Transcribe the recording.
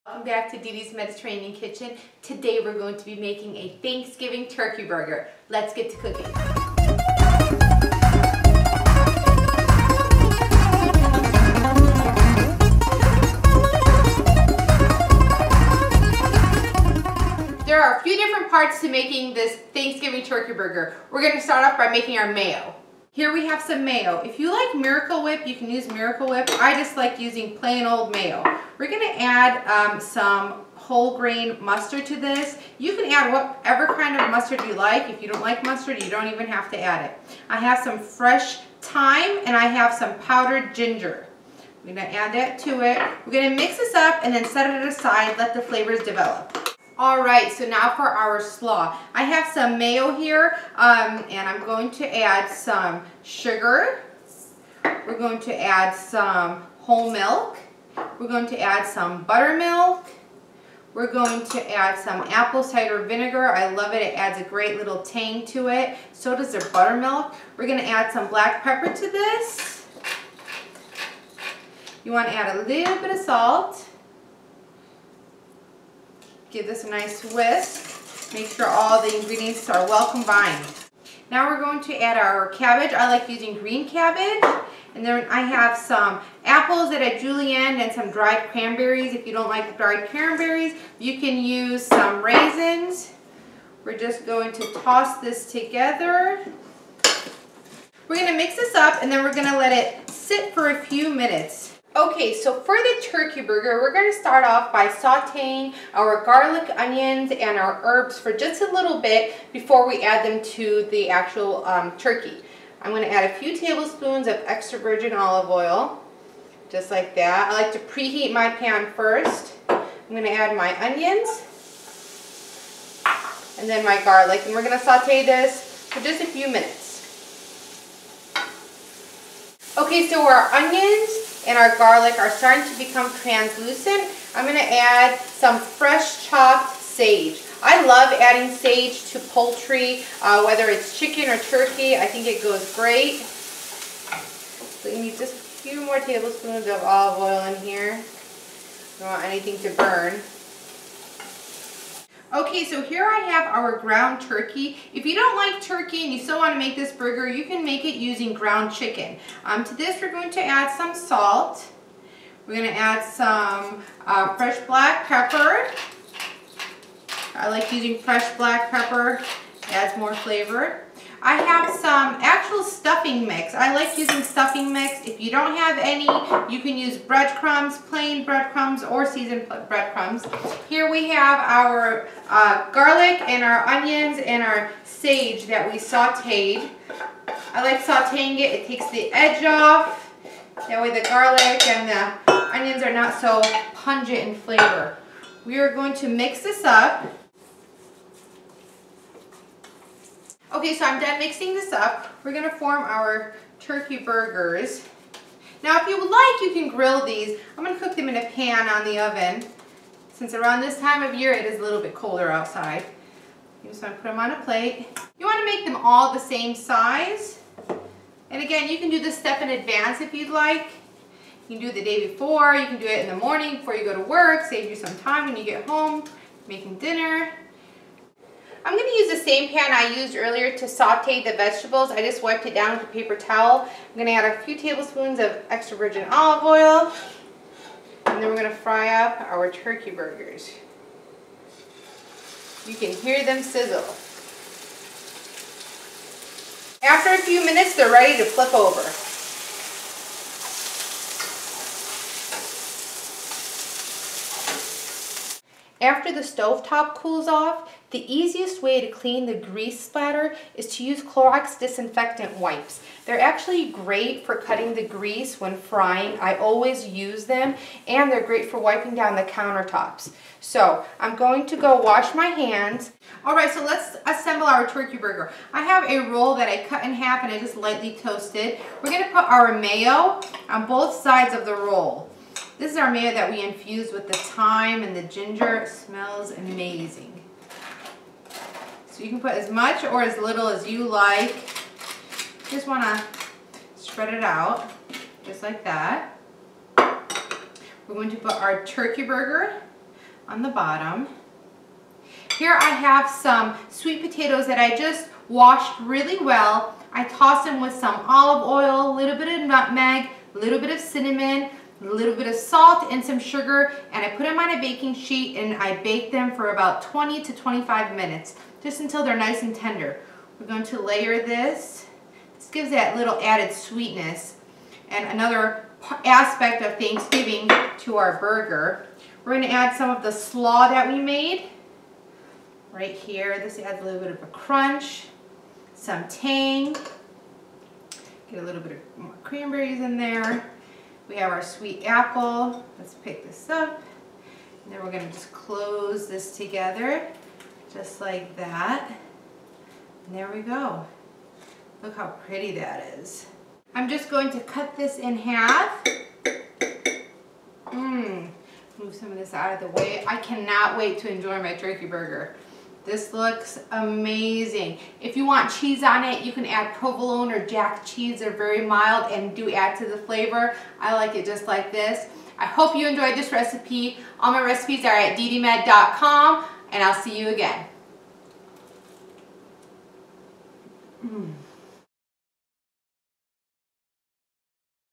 Welcome back to Dede's Mediterranean Kitchen. Today we're going to be making a Thanksgiving turkey burger. Let's get to cooking. There are a few different parts to making this Thanksgiving turkey burger. We're going to start off by making our mayo. Here we have some mayo. If you like Miracle Whip, you can use Miracle Whip. I just like using plain old mayo. We're going to add some whole grain mustard to this. You can add whatever kind of mustard you like. If you don't like mustard, you don't even have to add it. I have some fresh thyme and I have some powdered ginger. I'm going to add that to it. We're going to mix this up and then set it aside, let the flavors develop. Alright, so now for our slaw. I have some mayo here, and I'm going to add some sugar. We're going to add some whole milk. We're going to add some buttermilk. We're going to add some apple cider vinegar. I love it. It adds a great little tang to it. So does the buttermilk. We're going to add some black pepper to this. You want to add a little bit of salt. Give this a nice whisk. Make sure all the ingredients are well combined. Now we're going to add our cabbage. I like using green cabbage. And then I have some apples that I julienne and some dried cranberries. If you don't like dried cranberries, you can use some raisins. We're just going to toss this together. We're going to mix this up and then we're going to let it sit for a few minutes. Okay, so for the turkey burger, we're going to start off by sauteing our garlic, onions, and our herbs for just a little bit before we add them to the actual turkey. I'm going to add a few tablespoons of extra virgin olive oil, just like that. I like to preheat my pan first. I'm going to add my onions and then my garlic, and we're going to saute this for just a few minutes. Okay, so our onions and our garlic are starting to become translucent. I'm going to add some fresh chopped sage. I love adding sage to poultry, whether it's chicken or turkey. I think it goes great. So you need just a few more tablespoons of olive oil in here. Don't want anything to burn. Okay, so here I have our ground turkey. If you don't like turkey and you still want to make this burger, you can make it using ground chicken. To this we're going to add some salt. We're going to add some fresh black pepper. I like using fresh black pepper. It adds more flavor. I have some actual stuffing mix. I like using stuffing mix. If you don't have any, you can use breadcrumbs, plain breadcrumbs, or seasoned breadcrumbs. Here we have our garlic and our onions and our sage that we sauteed. I like sauteing it. It takes the edge off. That way the garlic and the onions are not so pungent in flavor. We are going to mix this up. Okay, so I'm done mixing this up. We're going to form our turkey burgers. Now, if you would like, you can grill these. I'm going to cook them in a pan on the oven. Since around this time of year, it is a little bit colder outside. You just want to put them on a plate. You want to make them all the same size. And again, you can do this step in advance if you'd like. You can do it the day before. You can do it in the morning before you go to work. Save you some time when you get home making dinner. I'm going to use the same pan I used earlier to saute the vegetables. I just wiped it down with a paper towel. I'm going to add a few tablespoons of extra virgin olive oil. And then we're going to fry up our turkey burgers. You can hear them sizzle. After a few minutes, they're ready to flip over. After the stovetop cools off, the easiest way to clean the grease splatter is to use Clorox disinfectant wipes. They're actually great for cutting the grease when frying. I always use them, and they're great for wiping down the countertops. So I'm going to go wash my hands. Alright, so let's assemble our turkey burger. I have a roll that I cut in half and I just lightly toasted. We're going to put our mayo on both sides of the roll. This is our mayo that we infused with the thyme and the ginger. It smells amazing. So you can put as much or as little as you like. Just want to spread it out, just like that. We're going to put our turkey burger on the bottom. Here I have some sweet potatoes that I just washed really well. I tossed them with some olive oil, a little bit of nutmeg, a little bit of cinnamon, a little bit of salt and some sugar, and I put them on a baking sheet and I baked them for about 20 to 25 minutes, just until they're nice and tender. We're going to layer this. This gives that little added sweetness. And another aspect of Thanksgiving to our burger, we're going to add some of the slaw that we made right here. This adds a little bit of a crunch, some tang. Get a little bit of more cranberries in there. We have our sweet apple. Let's pick this up. And then we're going to just close this together, just like that. And there we go. Look how pretty that is. I'm just going to cut this in half. Move some of this out of the way. I cannot wait to enjoy my turkey burger. This looks amazing. If you want cheese on it, you can add provolone or jack cheese. They're very mild and do add to the flavor. I like it just like this. I hope you enjoyed this recipe. All my recipes are at DedeMed.com, and I'll see you again.